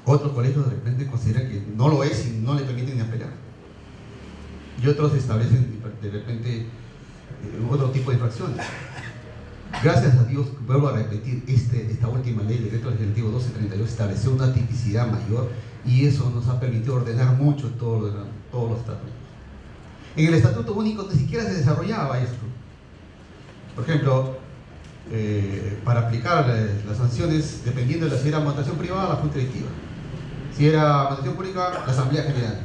Otros colegios de repente consideran que no lo es y no le permiten ni apelar. Y otros establecen de repente otro tipo de infracciones. Gracias a Dios, vuelvo a repetir, esta última ley, el decreto legislativo 1232, estableció una tipicidad mayor y eso nos ha permitido ordenar mucho todos los estatutos. En el estatuto único ni siquiera se desarrollaba esto. Por ejemplo, para aplicar las sanciones, dependiendo de si era votación privada, la Junta Directiva. Si era votación pública, la Asamblea General.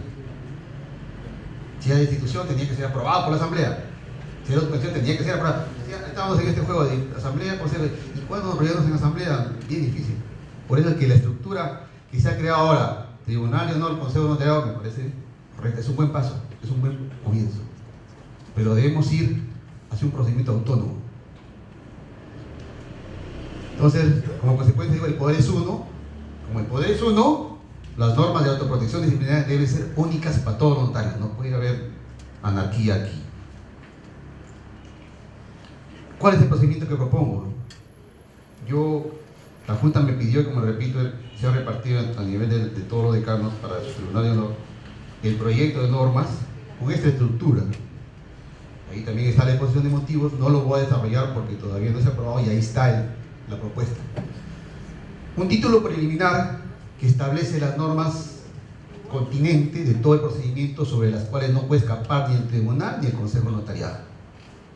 Si era de institución, tenía que ser aprobado por la Asamblea. Si era suspensión, tenía que ser aprobado. Estábamos en este juego de Asamblea por ser. ¿Y cuándo nos reunimos en Asamblea? Bien difícil. Por eso es que la estructura que se ha creado ahora, Tribunal de Honor, Consejo Notariado, me parece correcta. Es un buen paso, es un buen comienzo. Pero debemos ir hacia un procedimiento autónomo. Entonces, como consecuencia, digo, el poder es uno. Como el poder es uno, las normas de autoprotección disciplinaria deben ser únicas para todos los notarios. No puede haber anarquía aquí. ¿Cuál es el procedimiento que propongo? La Junta me pidió, como repito, se ha repartido a nivel de todos los decanos para su Tribunal de Honor el proyecto de normas con esta estructura. Ahí también está la exposición de motivos, no lo voy a desarrollar porque todavía no se ha aprobado y ahí está la propuesta. Un título preliminar que establece las normas continentes de todo el procedimiento sobre las cuales no puede escapar ni el Tribunal ni el Consejo Notariado.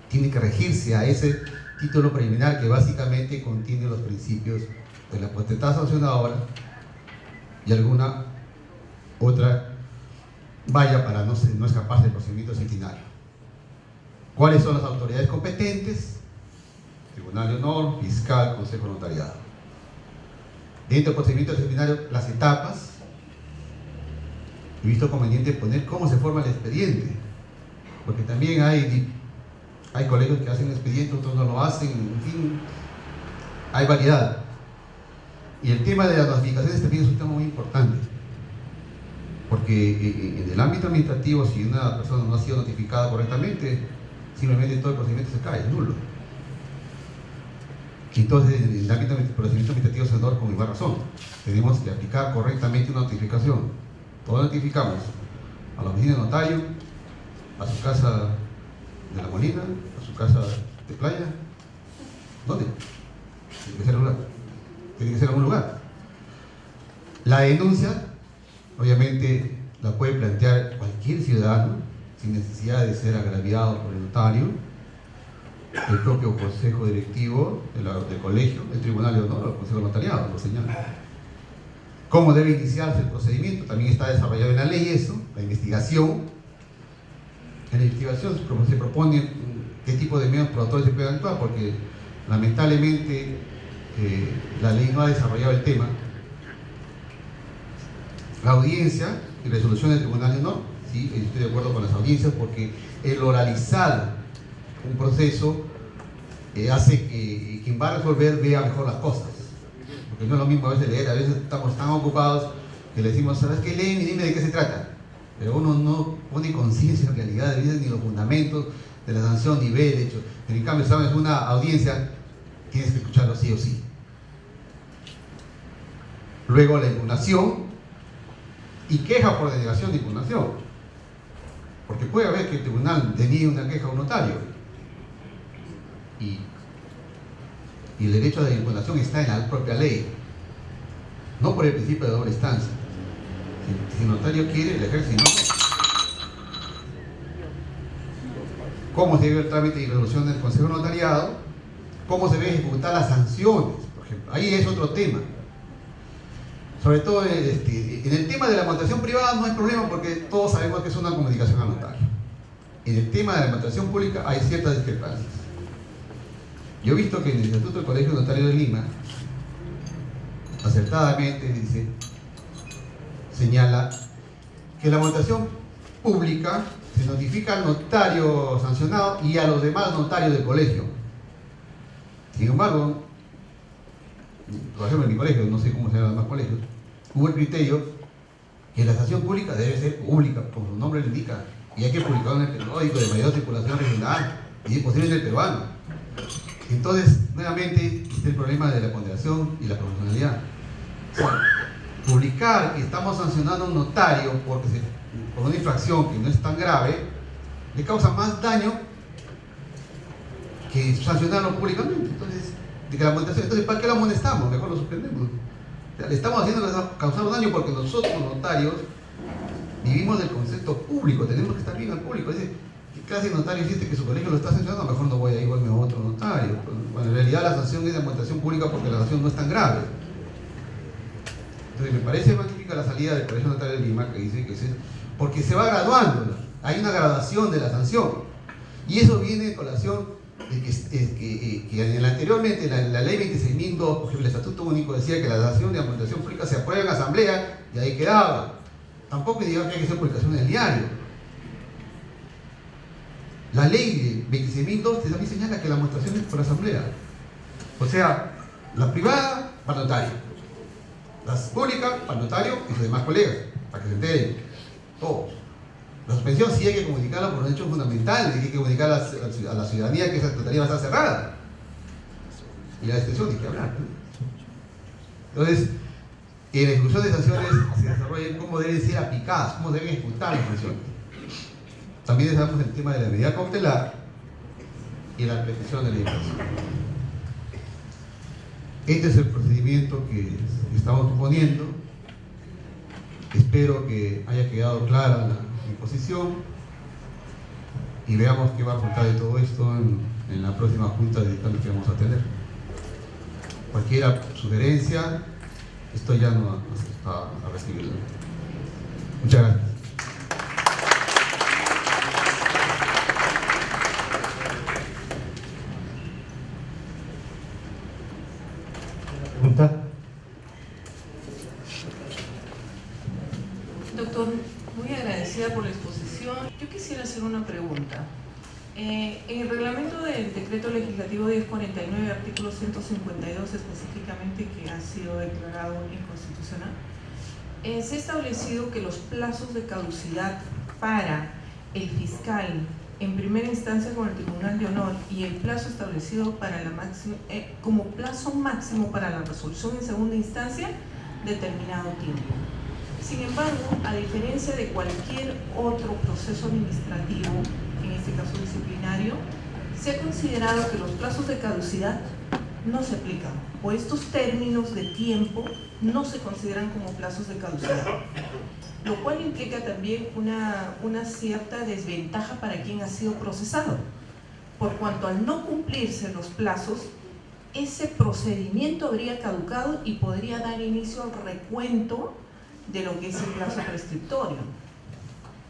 Tiene que regirse a ese título preliminar que básicamente contiene los principios de la potestad sancionadora y alguna otra valla para no escaparse del procedimiento disciplinario. ¿Cuáles son las autoridades competentes? Tribunal de Honor, Fiscal, Consejo Notariado. Dentro del procedimiento disciplinario, las etapas. He visto conveniente poner cómo se forma el expediente, porque también hay colegios que hacen expediente, otros no lo hacen, en fin, hay variedad. Y el tema de las notificaciones también es un tema muy importante, porque en el ámbito administrativo, si una persona no ha sido notificada correctamente, simplemente todo el procedimiento se cae, es nulo. Entonces, en el ámbito del procedimiento administrativo senador, con igual razón, tenemos que aplicar correctamente una notificación. Todos notificamos a la oficina de notario, a su casa de La Molina, a su casa de playa, ¿Dónde? Tiene que ser en algún lugar. La denuncia, obviamente, la puede plantear cualquier ciudadano, sin necesidad de ser agraviado por el notario, el propio consejo directivo del colegio, el tribunal de honor, el consejo notariado, lo señala. ¿Cómo debe iniciarse el procedimiento? También está desarrollado en la ley eso, la investigación. En la investigación se propone qué tipo de medios probadores se pueden actuar, porque lamentablemente la ley no ha desarrollado el tema. La audiencia y resolución del tribunal de honor, sí, estoy de acuerdo con las audiencias, porque el oralizar un proceso hace que quien va a resolver vea mejor las cosas, porque no es lo mismo a veces leer, a veces estamos tan ocupados que le decimos, ¿sabes qué? Leen y dime de qué se trata, pero uno no pone conciencia en realidad de ni los fundamentos de la sanción, ni ve el hecho. Pero en cambio, sabes, una audiencia tienes que escucharlo sí o sí. Luego la impugnación y queja por denegación de impugnación, porque puede haber que el tribunal deniegue una queja a un notario y el derecho de impugnación está en la propia ley, no por el principio de doble instancia. Si el notario quiere, el ejerce, no. ¿Cómo se debe el trámite y resolución del consejo notariado? ¿Cómo se deben ejecutar las sanciones, por ejemplo? Ahí es otro tema. Sobre todo en el tema de la montación privada no hay problema, porque todos sabemos que es una comunicación al notario. En el tema de la montación pública hay ciertas discrepancias. Yo he visto que en el Estatuto del Colegio Notario de Lima, acertadamente señala que la montación pública se notifica al notario sancionado y a los demás notarios del colegio. Sin embargo, por ejemplo en mi colegio, no sé cómo serán los demás colegios, hubo el criterio que la sanción pública debe ser pública, como su nombre le indica, y hay que publicarlo en el periódico de mayor circulación regional y es posible en el peruano. Entonces, nuevamente, está el problema de la ponderación y la profesionalidad. O sea, publicar que estamos sancionando a un notario por una infracción que no es tan grave, le causa más daño que sancionarlo públicamente. Entonces, ¿para qué lo amonestamos? Mejor lo suspendemos. O sea, le estamos haciendo causar un daño porque nosotros, los notarios, vivimos del concepto público, tenemos que estar bien al público. Dice, ¿qué clase de notario existe que su colegio lo está sancionando? Mejor no voy a irme a otro notario. Bueno, en realidad la sanción es de amonestación pública porque la sanción no es tan grave. Entonces me parece magnífica la salida del Colegio Notario de Lima, que dice que porque se va graduando, hay una graduación de la sanción. Y eso viene en colación de que anteriormente la ley 26.002, por ejemplo, el Estatuto Único decía que la sanción de amonestación pública se aprueba en asamblea y ahí quedaba. Tampoco diga que hay que hacer publicación en el diario. La ley de 26.002 también señala que la amonestación es por asamblea. O sea, la privada para el notario, las públicas para el notario y sus demás colegas, para que se enteren todos. La suspensión sí hay que comunicarla por un hecho fundamental, hay que comunicar a la ciudadanía que esa notaría va a estar cerrada. Y la extensión hay que hablar, ¿no? Entonces, en la ejecución de sanciones se desarrolla cómo deben ser aplicadas, cómo deben ejecutar las sanciones. También desarrollamos el tema de la medida cautelar y la petición de la infracción. Este es el procedimiento que estamos proponiendo. Espero que haya quedado clara mi posición y veamos qué va a resultar de todo esto en la próxima junta de dictamen que vamos a tener. Cualquier sugerencia, esto ya no está a recibirlo. Muchas gracias. ¿Pregunta? Doctor, muy agradecida por la exposición. Yo quisiera hacer una pregunta. En el reglamento del Decreto Legislativo 1049, artículo 152 específicamente, que ha sido declarado inconstitucional, se ha establecido que los plazos de caducidad para el fiscal en primera instancia con el Tribunal de Honor y el plazo establecido para como plazo máximo para la resolución en segunda instancia, determinado tiempo. Sin embargo, a diferencia de cualquier otro proceso administrativo, en este caso disciplinario, se ha considerado que los plazos de caducidad no se aplican, o estos términos de tiempo no se consideran como plazos de caducidad, lo cual implica también una cierta desventaja para quien ha sido procesado, por cuanto al no cumplirse los plazos, ese procedimiento habría caducado y podría dar inicio al recuento de lo que es el plazo prescriptorio.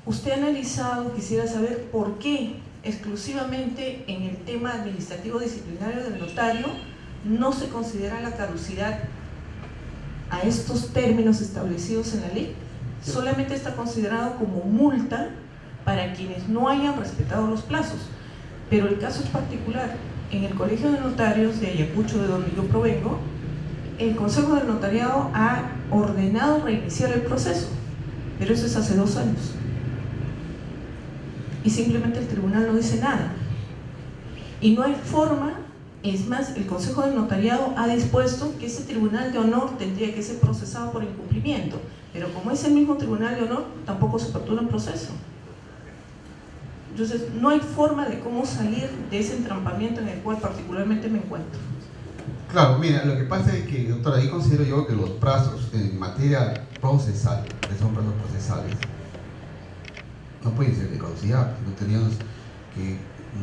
Usted ha analizado, quisiera saber por qué exclusivamente en el tema administrativo disciplinario del notario no se considera la caducidad a estos términos establecidos en la ley. Solamente está considerado como multa para quienes no hayan respetado los plazos. Pero el caso es particular. En el Colegio de Notarios de Ayacucho, de donde yo provengo, el Consejo del Notariado ha ordenado reiniciar el proceso, pero eso es hace 2 años. Y simplemente el tribunal no dice nada. Y no hay forma, es más, el Consejo del Notariado ha dispuesto que ese tribunal de honor tendría que ser procesado por incumplimiento, pero como es el mismo tribunal de honor, tampoco se apertura un proceso. Entonces, no hay forma de cómo salir de ese entrampamiento en el cual particularmente me encuentro. Claro, mira, lo que pasa es que, doctora, ahí considero yo que los plazos en materia procesal, que son plazos procesales, no pueden ser de caducidad. No teníamos que,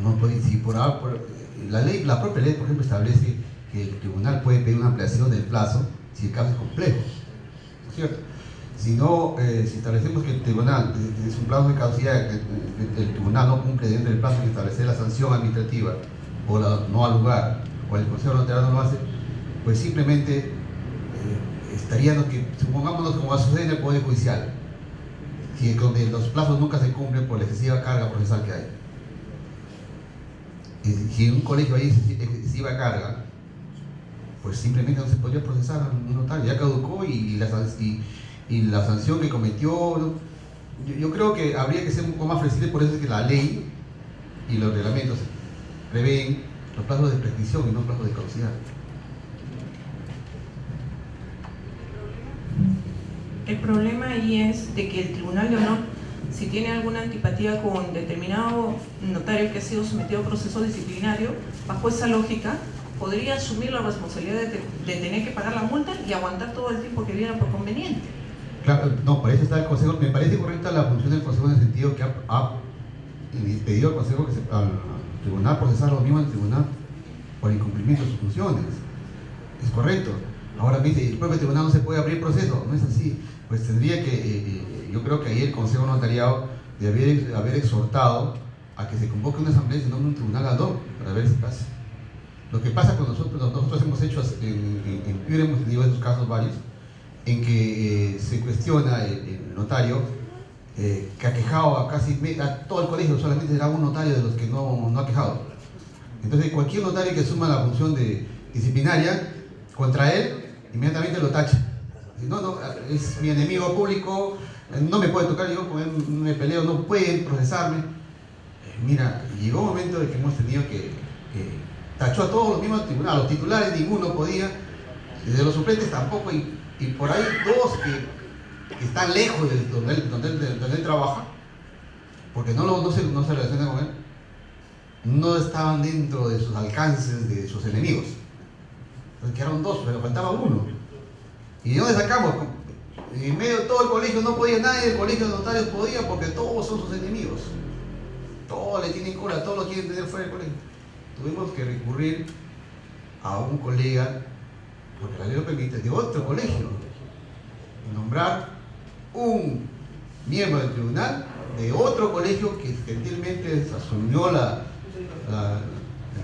no pueden, si por la ley, la propia ley, por ejemplo, establece que el tribunal puede pedir una ampliación del plazo si el caso es complejo, ¿no es cierto? Si no, si establecemos que el tribunal es un plazo de caducidad, que el tribunal no cumple dentro del plazo que establece la sanción administrativa o no al lugar, o el Consejo Notarial no lo hace, pues simplemente estaríamos que, supongámonos como sucede en el Poder Judicial, si donde los plazos nunca se cumplen por la excesiva carga procesal que hay. Si en un colegio hay excesiva carga, pues simplemente no se podría procesar a un notario, ya caducó y la sanción que cometió, ¿no? Yo creo que habría que ser un poco más flexible, por eso es que la ley y los reglamentos prevén los plazos de prescripción y no plazos de caducidad. El problema ahí es de que el Tribunal de Honor, si tiene alguna antipatía con determinado notario que ha sido sometido a proceso disciplinario, bajo esa lógica, podría asumir la responsabilidad de tener que pagar la multa y aguantar todo el tiempo que viera por conveniente. Claro, no, por eso está el Consejo. Me parece correcta la función del Consejo en el sentido que ha pedido al Consejo al Tribunal procesar lo mismo al Tribunal por incumplimiento de sus funciones. Es correcto. Ahora me dice, el propio Tribunal no se puede abrir proceso. No es así. Pues tendría que, yo creo que ahí el Consejo Notariado debe haber exhortado a que se convoque una asamblea y se nombre un tribunal ad hoc para ver si pasa. Lo que pasa con nosotros hemos hecho, en PIR hemos tenido esos casos varios, en que se cuestiona el notario que ha quejado a casi a todo el colegio, solamente será un notario de los que no ha quejado. Entonces cualquier notario que asuma la función disciplinaria contra él, inmediatamente lo tacha. No, es mi enemigo público, no me puede tocar, yo con él me peleo, no puede procesarme. Mira, llegó un momento de que hemos tenido que tachó a todos los mismos tribunales, a los titulares ninguno podía, de los suplentes tampoco, y por ahí 2 que están lejos de donde él trabaja, porque no se relaciona con él, no estaban dentro de sus alcances de sus enemigos. Entonces quedaron 2, pero faltaba 1. ¿Y de dónde sacamos? En medio de todo el colegio no podía nadie, el colegio de notarios podía, porque todos son sus enemigos. Todos le tienen cola, todos lo quieren tener fuera del colegio. Tuvimos que recurrir a un colega, porque la ley lo permite, de otro colegio, y nombrar un miembro del tribunal de otro colegio que gentilmente asumió el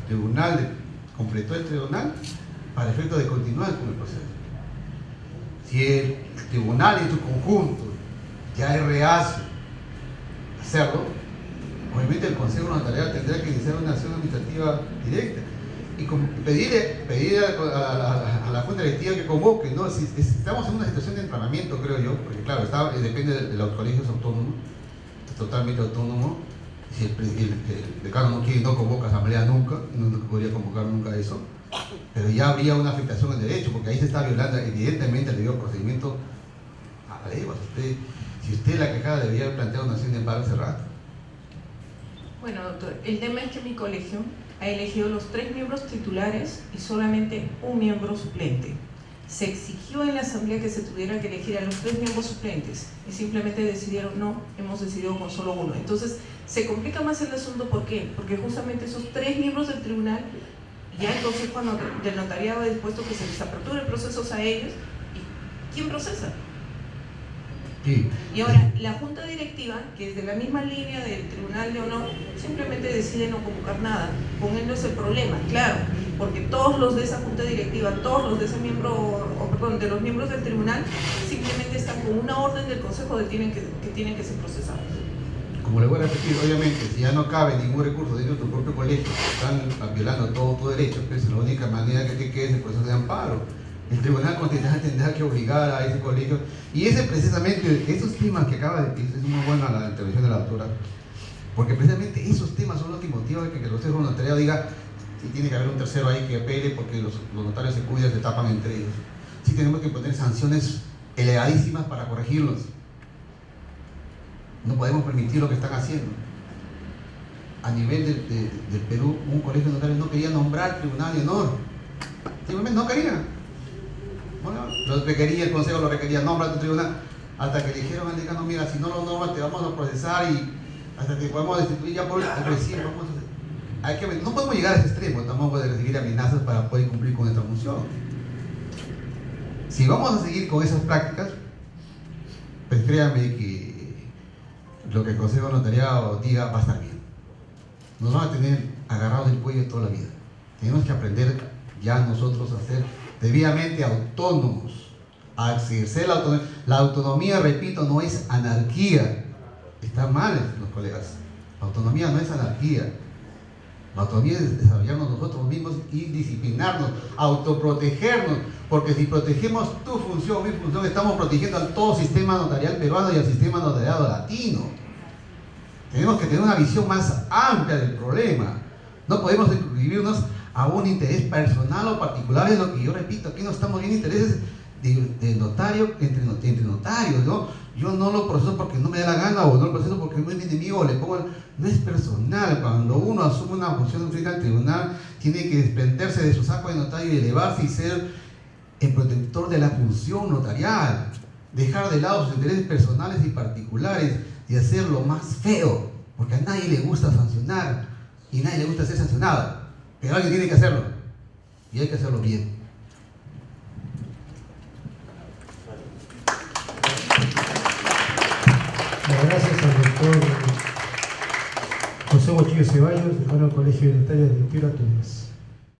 tribunal, completó el tribunal para efecto de continuar con el proceso. Si el tribunal en su conjunto ya es reacio a hacerlo, obviamente el Consejo Notarial tendrá que iniciar una acción administrativa directa y pedirle a la Junta Directiva que convoque, ¿no? Si estamos en una situación de entramamiento, creo yo, porque claro, depende de los colegios autónomos, totalmente autónomo. Si el decano no quiere, no convoca asamblea nunca, no podría convocar nunca eso, pero ya habría una afectación al derecho, porque ahí se está violando evidentemente el debido procedimiento a la ley. Si usted la quejada debería haber planteado una acción de amparo hace rato. Bueno, doctor, el tema es que mi colegio ha elegido los 3 miembros titulares y solamente un miembro suplente. Se exigió en la asamblea que se tuviera que elegir a los 3 miembros suplentes y simplemente decidieron no, hemos decidido con solo uno. Entonces se complica más el asunto. ¿Por qué? Porque justamente esos 3 miembros del tribunal, ya el Consejo del Notariado ha dispuesto que se les aperture procesos a ellos. ¿Y quién procesa? Sí. Y ahora, la Junta Directiva, que es de la misma línea del Tribunal de Honor, simplemente decide no convocar nada. Con él no es el problema, claro, porque todos los de esa Junta Directiva, todos los de ese miembro, de los miembros del Tribunal, simplemente están con una orden del Consejo de que tienen que ser procesados. Como le voy a repetir, obviamente, si ya no cabe ningún recurso dentro de tu propio colegio, están violando todo tu derecho, pues la única manera que te quede es el proceso de amparo. El Tribunal Constitucional tendrá que obligar a ese colegio, y precisamente, esos temas que acaba de decir, es muy buena la intervención de la doctora, porque precisamente esos temas son los que motivan que el Consejo de Notariado diga si tiene que haber un tercero ahí que apele, porque los notarios se cuidan, se tapan entre ellos. Sí tenemos que poner sanciones elevadísimas para corregirlos. No podemos permitir lo que están haciendo. A nivel del Perú, un colegio de notarios no quería nombrar Tribunal de Honor. Simplemente no quería. Bueno, lo requería, el Consejo lo requería, nombra tu tribunal. Hasta que le dijeron al decano, mira, si no lo nombras te vamos a procesar y hasta que podamos destituir ya por recién vamos a... no podemos llegar a ese extremo, tampoco de recibir amenazas para poder cumplir con esta función. Si vamos a seguir con esas prácticas, pues créanme que lo que el Consejo de Notariado diga va a estar bien. Nos van a tener agarrados del cuello toda la vida. Tenemos que aprender ya nosotros a ser debidamente autónomos, a ejercer la autonomía. La autonomía, repito, no es anarquía. Están mal los colegas. La autonomía no es anarquía. La autonomía es desarrollarnos nosotros mismos y disciplinarnos, autoprotegernos, porque si protegemos tu función, mi función, estamos protegiendo al todo sistema notarial peruano y al sistema notariado latino. Tenemos que tener una visión más amplia del problema. No podemos inscribirnos a un interés personal o particular, es lo que yo repito, aquí no estamos viendo intereses de notario entre notarios, ¿no? Yo no lo proceso porque no me da la gana, o no lo proceso porque no es mi enemigo, o le pongo... No es personal. Cuando uno asume una función frente al tribunal, tiene que desprenderse de su saco de notario y elevarse y ser el protector de la función notarial, dejar de lado sus intereses personales y particulares y hacer lo más feo, porque a nadie le gusta sancionar y a nadie le gusta ser sancionado, pero alguien tiene que hacerlo y hay que hacerlo bien. Gracias al doctor José Bochillo Ceballos, decano del Colegio de Notarios de Piura, Túnez.